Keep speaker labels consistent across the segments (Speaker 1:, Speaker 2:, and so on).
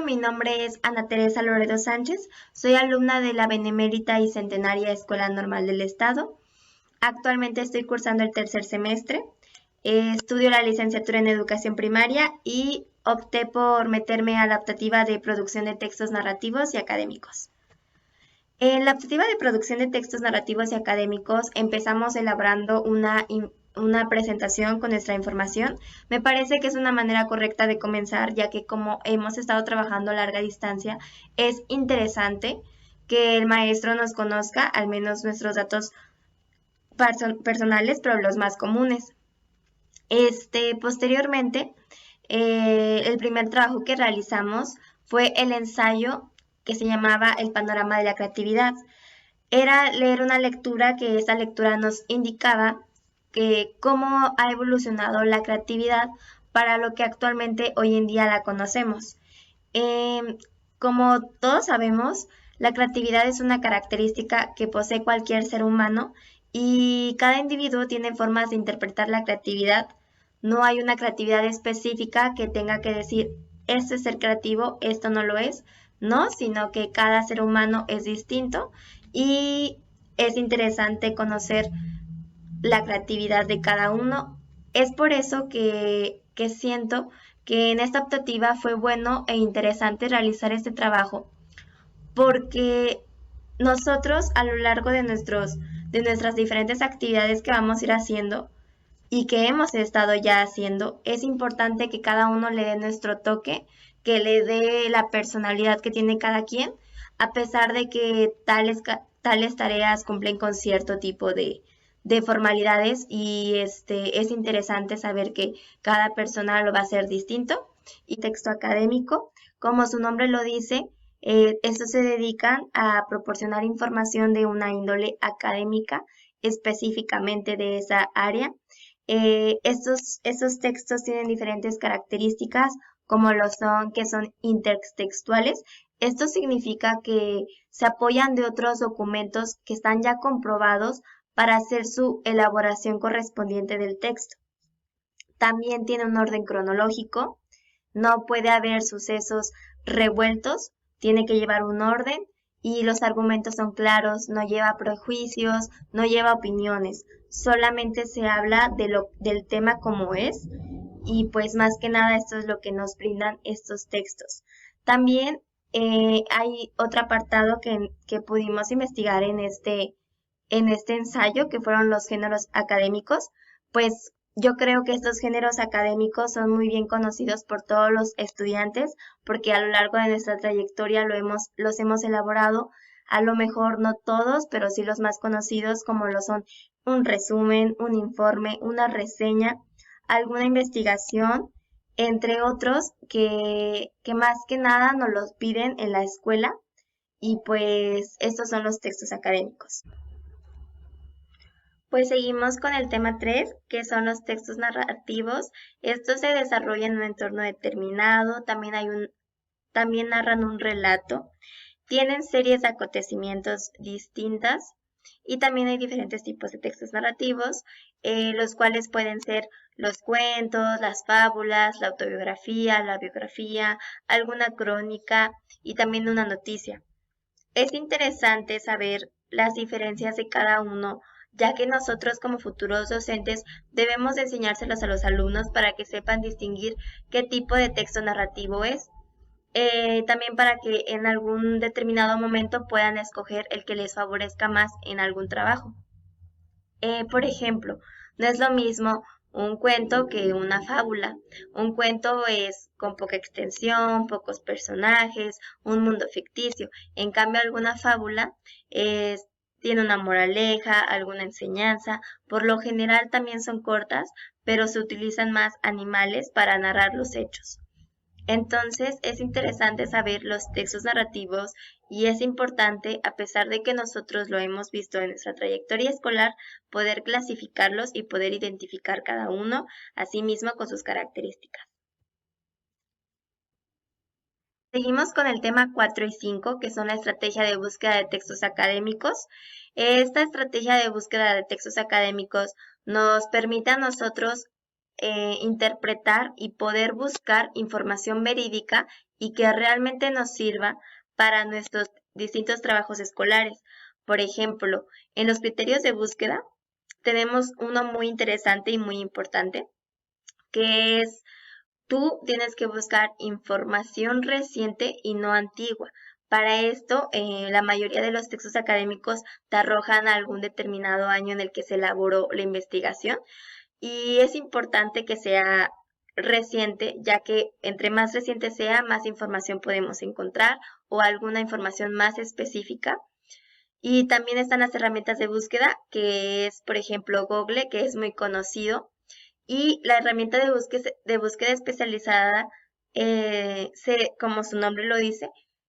Speaker 1: Mi nombre es Ana Teresa Loredo Sánchez, soy alumna de la Benemérita y Centenaria Escuela Normal del Estado. Actualmente estoy cursando el tercer semestre, estudio la licenciatura en Educación Primaria y opté por meterme a la optativa de producción de textos narrativos y académicos. En la optativa de producción de textos narrativos y académicos empezamos elaborando una presentación con nuestra información. Me parece que es una manera correcta de comenzar, ya que como hemos estado trabajando a larga distancia, es interesante que el maestro nos conozca, al menos nuestros datos personales, pero los más comunes. Posteriormente, el primer trabajo que realizamos fue el ensayo que se llamaba El panorama de la creatividad. Era leer una lectura que esta lectura nos indicaba que cómo ha evolucionado la creatividad para lo que actualmente hoy en día la conocemos. Eh, Como todos sabemos, la creatividad es una característica que posee cualquier ser humano y cada individuo tiene formas de interpretar la creatividad. No hay una creatividad específica que tenga que decir, esto es ser creativo, esto no lo es, no, sino que cada ser humano es distinto y es interesante conocer la creatividad de cada uno. Es por eso que siento que en esta optativa fue bueno e interesante realizar este trabajo, porque nosotros a lo largo de nuestras diferentes actividades que vamos a ir haciendo y que hemos estado ya haciendo, es importante que cada uno le dé nuestro toque, que le dé la personalidad que tiene cada quien, a pesar de que tales tareas cumplen con cierto tipo de formalidades y es interesante saber que cada persona lo va a hacer distinto. Y texto académico, como su nombre lo dice, estos se dedican a proporcionar información de una índole académica específicamente de esa área. Estos textos tienen diferentes características, como lo son, que son intertextuales. Esto significa que se apoyan de otros documentos que están ya comprobados para hacer su elaboración correspondiente del texto. También tiene un orden cronológico, no puede haber sucesos revueltos, tiene que llevar un orden y los argumentos son claros, no lleva prejuicios, no lleva opiniones, solamente se habla del tema como es y pues más que nada esto es lo que nos brindan estos textos. También hay otro apartado que pudimos investigar en este ensayo, que fueron los géneros académicos. Pues yo creo que estos géneros académicos son muy bien conocidos por todos los estudiantes, porque a lo largo de nuestra trayectoria los hemos elaborado, a lo mejor no todos, pero sí los más conocidos, como lo son un resumen, un informe, una reseña, alguna investigación, entre otros que más que nada nos los piden en la escuela, y pues estos son los textos académicos. Pues seguimos con el tema 3, que son los textos narrativos. Estos se desarrollan en un entorno determinado, también narran un relato, tienen series de acontecimientos distintas y también hay diferentes tipos de textos narrativos, los cuales pueden ser los cuentos, las fábulas, la autobiografía, la biografía, alguna crónica y también una noticia. Es interesante saber las diferencias de cada uno, ya que nosotros como futuros docentes debemos enseñárselos a los alumnos para que sepan distinguir qué tipo de texto narrativo es. También para que en algún determinado momento puedan escoger el que les favorezca más en algún trabajo. Por ejemplo, no es lo mismo un cuento que una fábula. Un cuento es con poca extensión, pocos personajes, un mundo ficticio. En cambio, alguna fábula tiene una moraleja, alguna enseñanza. Por lo general también son cortas, pero se utilizan más animales para narrar los hechos. Entonces es interesante saber los textos narrativos y es importante, a pesar de que nosotros lo hemos visto en nuestra trayectoria escolar, poder clasificarlos y poder identificar cada uno, asimismo con sus características. Seguimos con el tema 4 y 5, que son la estrategia de búsqueda de textos académicos. Esta estrategia de búsqueda de textos académicos nos permite a nosotros interpretar y poder buscar información verídica y que realmente nos sirva para nuestros distintos trabajos escolares. Por ejemplo, en los criterios de búsqueda tenemos uno muy interesante y muy importante, que es: tú tienes que buscar información reciente y no antigua. Para esto, la mayoría de los textos académicos te arrojan algún determinado año en el que se elaboró la investigación, y es importante que sea reciente, ya que entre más reciente sea, más información podemos encontrar o alguna información más específica. Y también están las herramientas de búsqueda, que es, por ejemplo, Google, que es muy conocido. Y la herramienta de búsqueda especializada, como su nombre lo dice,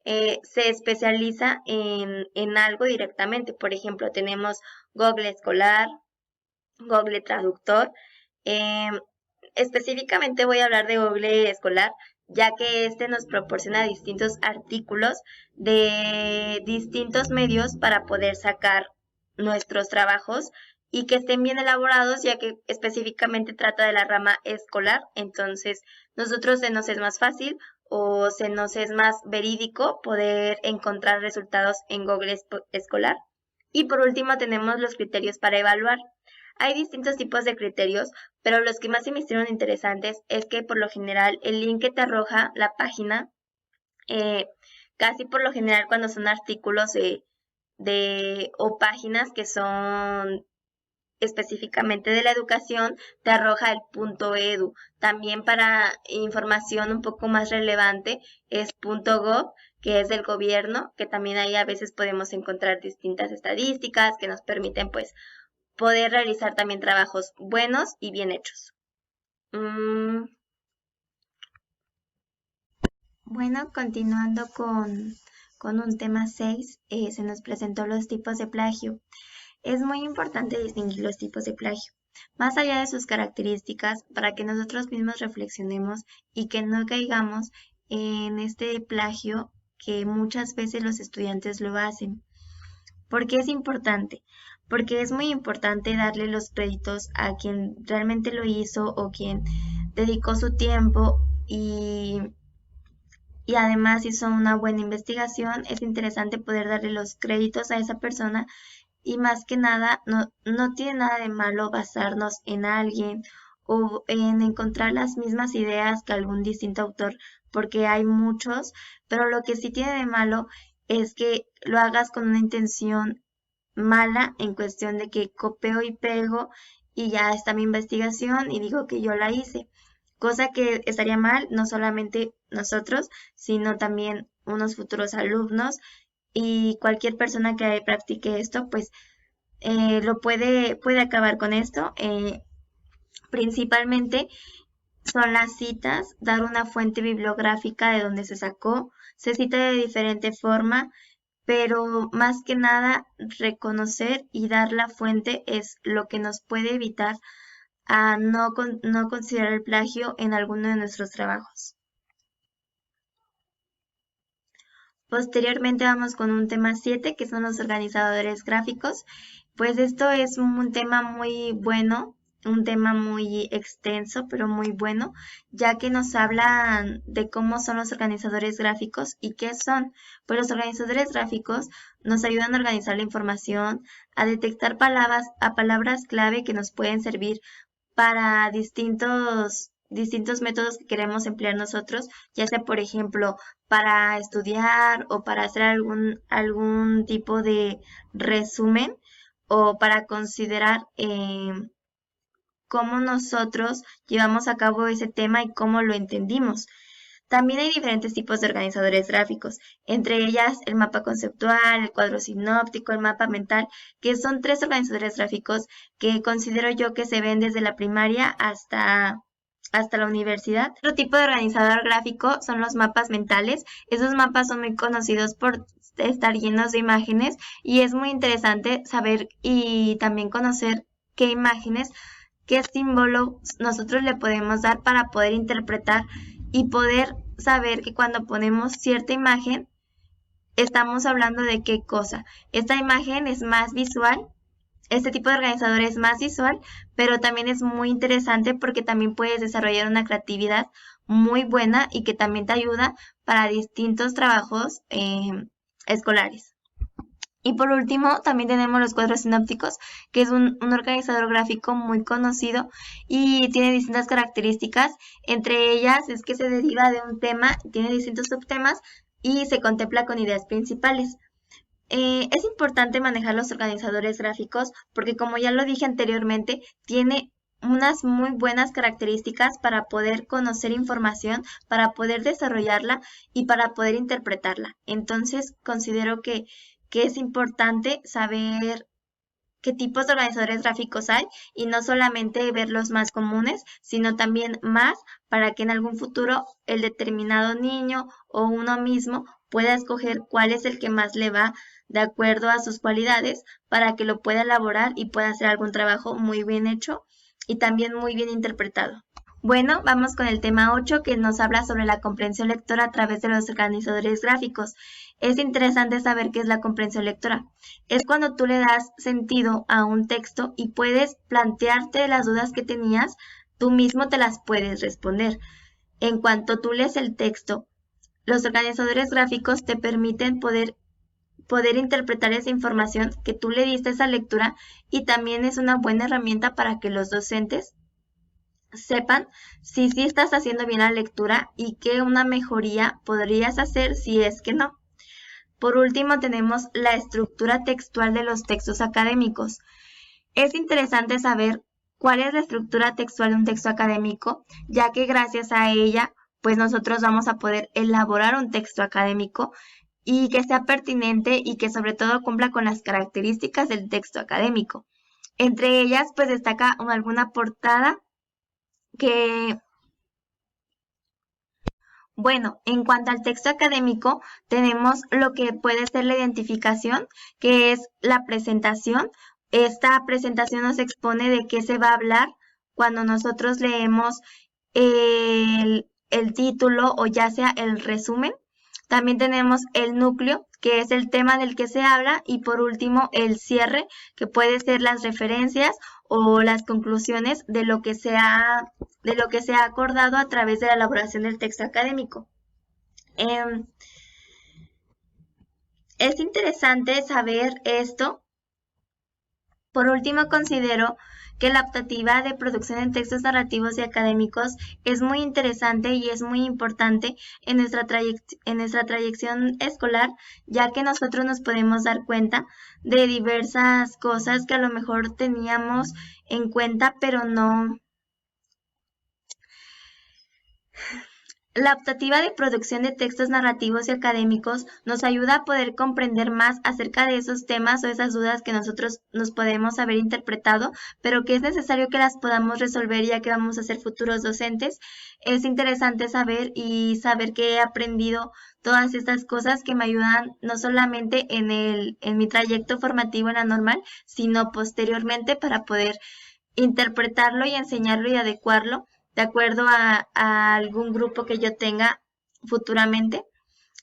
Speaker 1: se especializa en algo directamente. Por ejemplo, tenemos Google Escolar, Google Traductor. Em, Específicamente voy a hablar de Google Escolar, ya que este nos proporciona distintos artículos de distintos medios para poder sacar nuestros trabajos y que estén bien elaborados, ya que específicamente trata de la rama escolar. Entonces, nosotros se nos es más fácil o se nos es más verídico poder encontrar resultados en Google Escolar. Y por último tenemos los criterios para evaluar. Hay distintos tipos de criterios, pero los que más se me hicieron interesantes es que por lo general el link que te arroja la página, eh, casi por lo general cuando son artículos o páginas que son específicamente de la educación, te arroja el punto .edu. También para información un poco más relevante es .gov, que es del gobierno, que también ahí a veces podemos encontrar distintas estadísticas que nos permiten pues poder realizar también trabajos buenos y bien hechos. Bueno, continuando con un tema 6, se nos presentó los tipos de plagio. Es muy importante distinguir los tipos de plagio, más allá de sus características, para que nosotros mismos reflexionemos y que no caigamos en este plagio que muchas veces los estudiantes lo hacen. ¿Por qué es importante? Porque es muy importante darle los créditos a quien realmente lo hizo o quien dedicó su tiempo y además hizo una buena investigación. Es interesante poder darle los créditos a esa persona y más que nada no tiene nada de malo basarnos en alguien o en encontrar las mismas ideas que algún distinto autor, porque hay muchos, pero lo que sí tiene de malo es que lo hagas con una intención mala, en cuestión de que copio y pego y ya está mi investigación y digo que yo la hice, cosa que estaría mal no solamente nosotros, sino también unos futuros alumnos, y cualquier persona que practique esto pues puede acabar con esto. Principalmente son las citas, dar una fuente bibliográfica de donde se sacó. Se cita de diferente forma, pero más que nada reconocer y dar la fuente es lo que nos puede evitar a no considerar el plagio en alguno de nuestros trabajos. Posteriormente vamos con un tema 7, que son los organizadores gráficos. Pues esto es un tema muy bueno, un tema muy extenso, pero muy bueno, ya que nos hablan de cómo son los organizadores gráficos y qué son. Pues los organizadores gráficos nos ayudan a organizar la información, a detectar palabras clave que nos pueden servir para distintos métodos que queremos emplear nosotros, ya sea por ejemplo para estudiar o para hacer algún tipo de resumen o para considerar cómo nosotros llevamos a cabo ese tema y cómo lo entendimos. También hay diferentes tipos de organizadores gráficos, entre ellas el mapa conceptual, el cuadro sinóptico, el mapa mental, que son 3 organizadores gráficos que considero yo que se ven desde la primaria hasta la universidad. Otro tipo de organizador gráfico son los mapas mentales. Esos mapas son muy conocidos por estar llenos de imágenes y es muy interesante saber y también conocer qué imágenes, qué símbolo nosotros le podemos dar para poder interpretar y poder saber que cuando ponemos cierta imagen estamos hablando de qué cosa. Esta imagen es más visual, este tipo de organizador es más visual, pero también es muy interesante porque también puedes desarrollar una creatividad muy buena y que también te ayuda para distintos trabajos escolares. Y por último, también tenemos los cuadros sinópticos, que es un organizador gráfico muy conocido y tiene distintas características. Entre ellas es que se deriva de un tema, tiene distintos subtemas y se contempla con ideas principales. Es importante manejar los organizadores gráficos porque, como ya lo dije anteriormente, tiene unas muy buenas características para poder conocer información, para poder desarrollarla y para poder interpretarla. Entonces, considero que es importante saber qué tipos de organizadores gráficos hay y no solamente ver los más comunes, sino también más para que en algún futuro el determinado niño o uno mismo pueda escoger cuál es el que más le va de acuerdo a sus cualidades para que lo pueda elaborar y pueda hacer algún trabajo muy bien hecho y también muy bien interpretado. Bueno, vamos con el tema 8 que nos habla sobre la comprensión lectora a través de los organizadores gráficos. Es interesante saber qué es la comprensión lectora. Es cuando tú le das sentido a un texto y puedes plantearte las dudas que tenías, tú mismo te las puedes responder. En cuanto tú lees el texto, los organizadores gráficos te permiten poder interpretar esa información que tú le diste a esa lectura y también es una buena herramienta para que los docentes sepan si sí estás haciendo bien la lectura y qué una mejoría podrías hacer si es que no. Por último, tenemos la estructura textual de los textos académicos. Es interesante saber cuál es la estructura textual de un texto académico, ya que gracias a ella, pues nosotros vamos a poder elaborar un texto académico y que sea pertinente y que sobre todo cumpla con las características del texto académico. Entre ellas, pues destaca alguna portada que, bueno, en cuanto al texto académico, tenemos lo que puede ser la identificación, que es la presentación. Esta presentación nos expone de qué se va a hablar cuando nosotros leemos el título o ya sea el resumen. También tenemos el núcleo, que es el tema del que se habla, y por último el cierre, que puede ser las referencias o las conclusiones de lo que se ha acordado a través de la elaboración del texto académico. Es interesante saber esto. Por último, considero que la optativa de producción en textos narrativos y académicos es muy interesante y es muy importante en nuestra trayección escolar, ya que nosotros nos podemos dar cuenta de diversas cosas que a lo mejor teníamos en cuenta, pero no. La optativa de producción de textos narrativos y académicos nos ayuda a poder comprender más acerca de esos temas o esas dudas que nosotros nos podemos haber interpretado, pero que es necesario que las podamos resolver ya que vamos a ser futuros docentes. Es interesante saber y saber que he aprendido todas estas cosas que me ayudan no solamente en mi trayecto formativo en la normal, sino posteriormente para poder interpretarlo y enseñarlo y adecuarlo de acuerdo a algún grupo que yo tenga futuramente.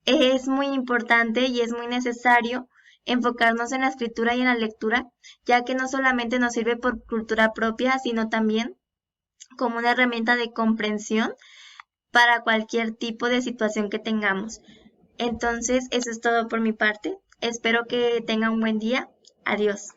Speaker 1: Es muy importante y es muy necesario enfocarnos en la escritura y en la lectura, ya que no solamente nos sirve por cultura propia, sino también como una herramienta de comprensión para cualquier tipo de situación que tengamos. Entonces, eso es todo por mi parte. Espero que tenga un buen día. Adiós.